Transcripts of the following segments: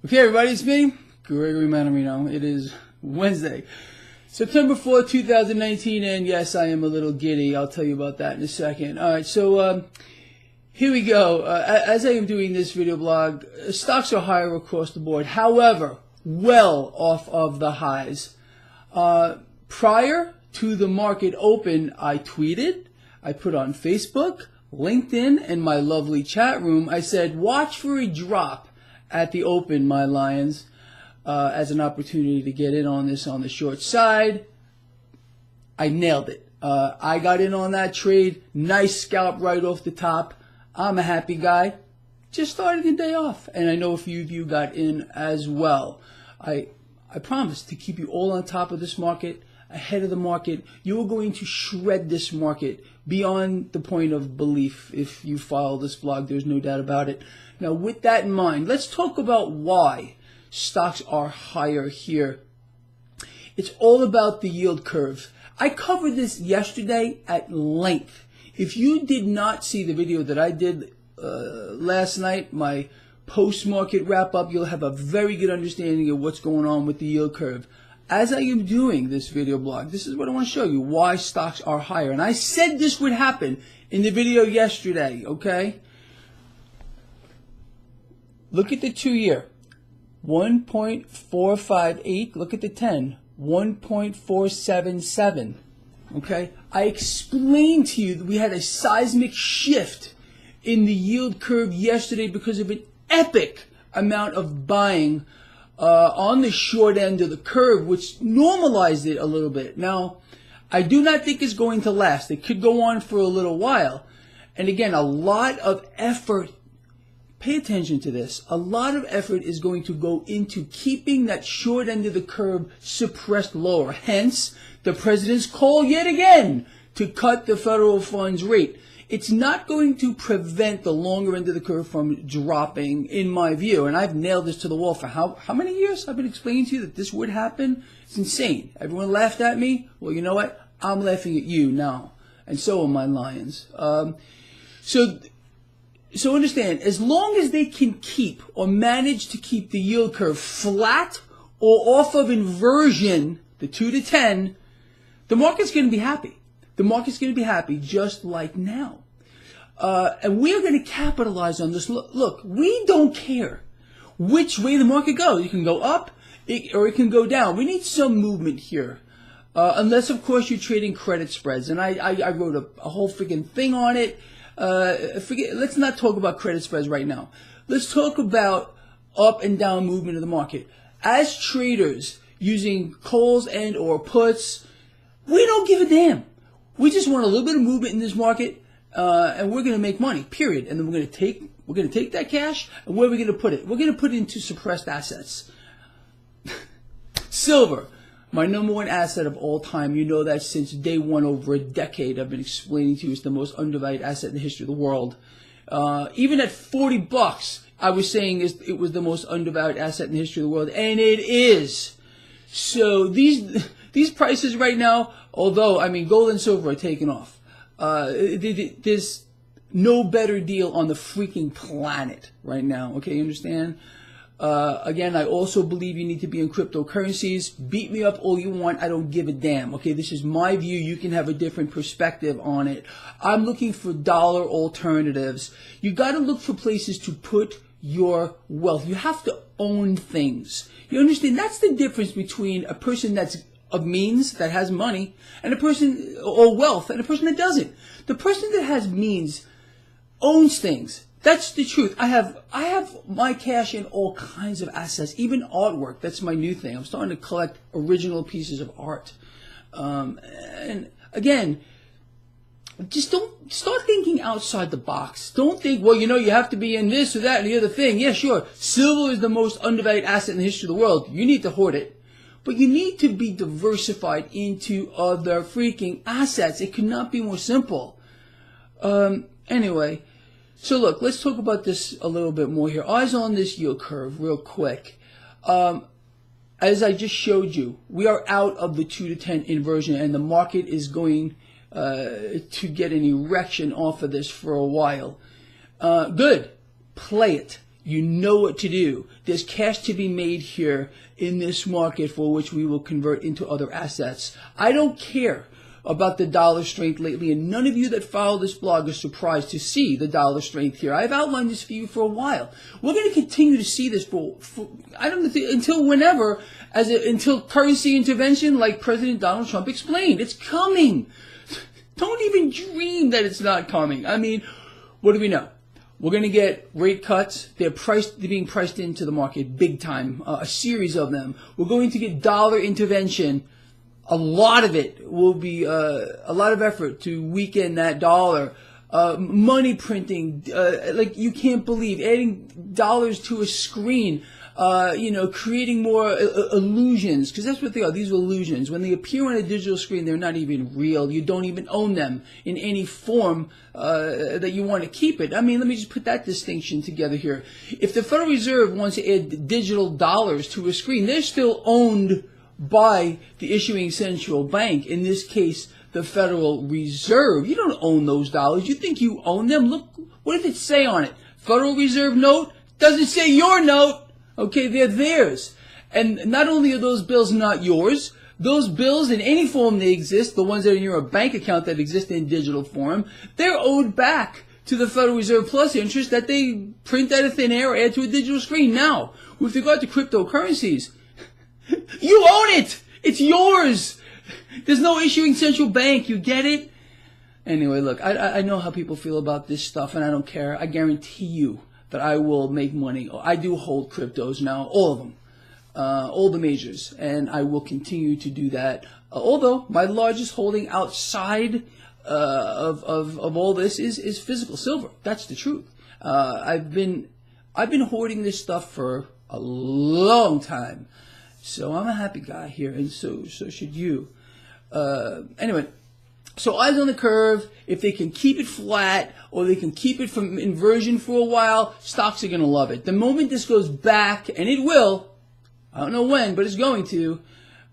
Okay, everybody, it's me, Gregory Manarino. It is Wednesday, September 4th, 2019, and yes, I am a little giddy. I'll tell you about that in a second. All right, so here we go. As I am doing this video blog, stocks are higher across the board. However, well off of the highs. Prior to the market open, I tweeted, I put on Facebook, LinkedIn, and my lovely chat room. I said, watch for a drop at the open, my lions, as an opportunity to get in on this on the short side. I nailed it. I got in on that trade. Nice scalp right off the top. I'm a happy guy. Just started the day off, and I know a few of you got in as well. I promise to keep you all on top of this market, ahead of the market. You are going to shred this market beyond the point of belief if you follow this vlog. There's no doubt about it. Now, with that in mind, let's talk about why stocks are higher here. It's all about the yield curve. I covered this yesterday at length. If you did not see the video that I did last night, my post-market wrap-up, you'll have a very good understanding of what's going on with the yield curve. As I am doing this video blog, this is what I want to show you, why stocks are higher. And I said this would happen in the video yesterday, okay? Look at the 2-year, 1.458. Look at the 10, 1.477. Okay? I explained to you that we had a seismic shift in the yield curve yesterday because of an epic amount of buying on the short end of the curve, which normalized it a little bit. Now, I do not think it's going to last. It could go on for a little while. And again, a lot of effort. Pay attention to this. A lot of effort is going to go into keeping that short end of the curve suppressed lower. Hence, the president's call yet again to cut the federal funds rate. It's not going to prevent the longer end of the curve from dropping, in my view. And I've nailed this to the wall for how many years? I've been explaining to you that this would happen. It's insane. Everyone laughed at me. Well, you know what? I'm laughing at you now. And so are my lions. So understand, as long as they can keep or manage to keep the yield curve flat or off of inversion, the 2 to 10, the market's going to be happy. The market's going to be happy just like now. And we're going to capitalize on this. Look, we don't care which way the market goes. It can go up or it can go down. We need some movement here. Unless, of course, you're trading credit spreads. And I wrote a whole freaking thing on it. Let's not talk about credit spreads right now. Let's talk about up and down movement of the market. As traders using calls and or puts, we don't give a damn. We just want a little bit of movement in this market, and we're going to make money, period. And then we're going to take that cash, and where are we going to put it? We're going to put it into suppressed assets. Silver. My number one asset of all time. You know that since day one, over a decade, I've been explaining to you it's the most undervalued asset in the history of the world. Even at $40, I was saying it was the most undervalued asset in the history of the world, and it is. So these prices right now, although, I mean, gold and silver are taking off. There's no better deal on the freaking planet right now. Okay, you understand? Again, I also believe you need to be in cryptocurrencies. Beat me up all you want. I don't give a damn. Okay, this is my view. You can have a different perspective on it. I'm looking for dollar alternatives. You got to look for places to put your wealth. You have to own things. You understand? That's the difference between a person that's of means, that has money, and a person, or wealth, and a person that doesn't. The person that has means owns things. That's the truth. I have my cash in all kinds of assets, even artwork. That's my new thing. I'm starting to collect original pieces of art. And again, just don't start thinking outside the box. Don't think, well, you know, you have to be in this or that and the other thing. Yeah, sure. Silver is the most undervalued asset in the history of the world. You need to hoard it. But you need to be diversified into other freaking assets. It could not be more simple. Anyway. So look, let's talk about this a little bit more here. Eyes on this yield curve real quick. As I just showed you, we are out of the 2 to 10 inversion, and the market is going to get an erection off of this for a while. Good. Play it. You know what to do. There's cash to be made here in this market for which we will convert into other assets. I don't care about the dollar strength lately, and none of you that follow this blog are surprised to see the dollar strength here. I've outlined this for you for a while. We're going to continue to see this for I don't know, until whenever, until currency intervention, like President Donald Trump explained. It's coming. Don't even dream that it's not coming. I mean, what do we know? We're going to get rate cuts. They're being priced into the market big time, a series of them. We're going to get dollar intervention. A lot of it will be a lot of effort to weaken that dollar. Money printing, like you can't believe, adding dollars to a screen, creating more illusions, because that's what they are. These are illusions. When they appear on a digital screen, they're not even real. You don't even own them in any form that you want to keep it. I mean, let me just put that distinction together here. If the Federal Reserve wants to add digital dollars to a screen, they're still owned by the issuing central bank, in this case, the Federal Reserve. You don't own those dollars. You think you own them? Look, what did it say on it? Federal Reserve note? Doesn't say your note. Okay, they're theirs. And not only are those bills not yours, those bills in any form they exist, the ones that are in your bank account that exist in digital form, they're owed back to the Federal Reserve plus interest that they print out of thin air or add to a digital screen. Now, with regard to cryptocurrencies, you own it! It's yours! There's no issuing central bank, you get it? Anyway, look, I know how people feel about this stuff, and I don't care. I guarantee you that I will make money. I do hold cryptos now, all of them, all the majors, and I will continue to do that. Although my largest holding outside of all this is physical silver. That's the truth. I've been hoarding this stuff for a long time, so I'm a happy guy here, and so should you. Anyway. So eyes on the curve. If they can keep it flat or they can keep it from inversion for a while, stocks are going to love it. The moment this goes back, and it will, I don't know when, but it's going to,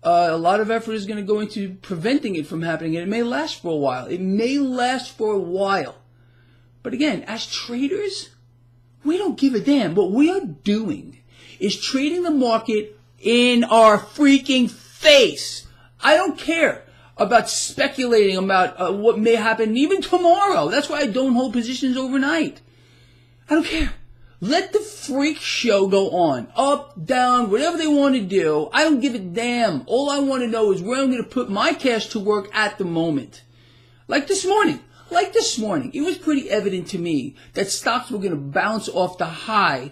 a lot of effort is going to go into preventing it from happening, and it may last for a while. It may last for a while. But again, as traders, we don't give a damn. What we are doing is trading the market in our freaking face. I don't care about speculating about what may happen even tomorrow. That's why I don't hold positions overnight. I don't care. Let the freak show go on. Up, down, whatever they want to do. I don't give a damn. All I want to know is where I'm going to put my cash to work at the moment. Like this morning. It was pretty evident to me that stocks were going to bounce off the high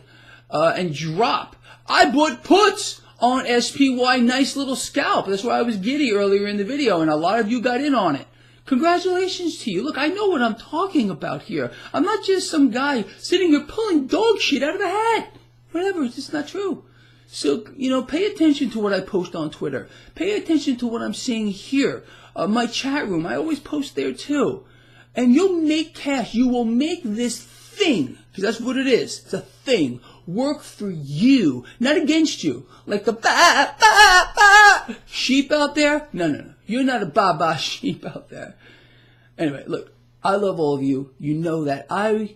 and drop. I bought puts on SPY, nice little scalp. That's why I was giddy earlier in the video, and a lot of you got in on it. Congratulations to you. Look, I know what I'm talking about here. I'm not just some guy sitting here pulling dog shit out of a hat. Whatever, it's just not true. So, pay attention to what I post on Twitter. Pay attention to what I'm saying here. My chat room, I always post there too. And you'll make cash. You will make this thing, because that's what it is. It's a thing. Work for you, not against you. Like the ba sheep out there. No. You're not a ba sheep out there. Anyway, look, I love all of you. You know that. I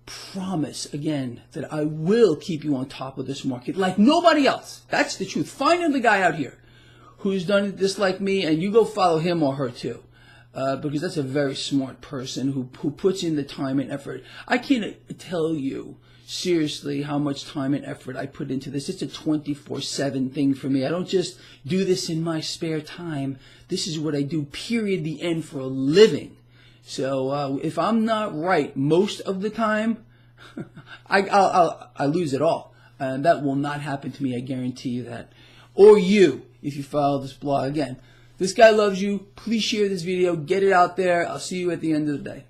promise, again, that I will keep you on top of this market like nobody else. That's the truth. Find another guy out here who's done this like me, and you go follow him or her too. Because that's a very smart person who puts in the time and effort. I can't tell you seriously how much time and effort I put into this. It's a 24/7 thing for me. I don't just do this in my spare time. This is what I do, period, the end, for a living. So if I'm not right most of the time, I lose it all. And that will not happen to me, I guarantee you that. Or you, if you follow this blog. Again, this guy loves you. Please share this video. Get it out there. I'll see you at the end of the day.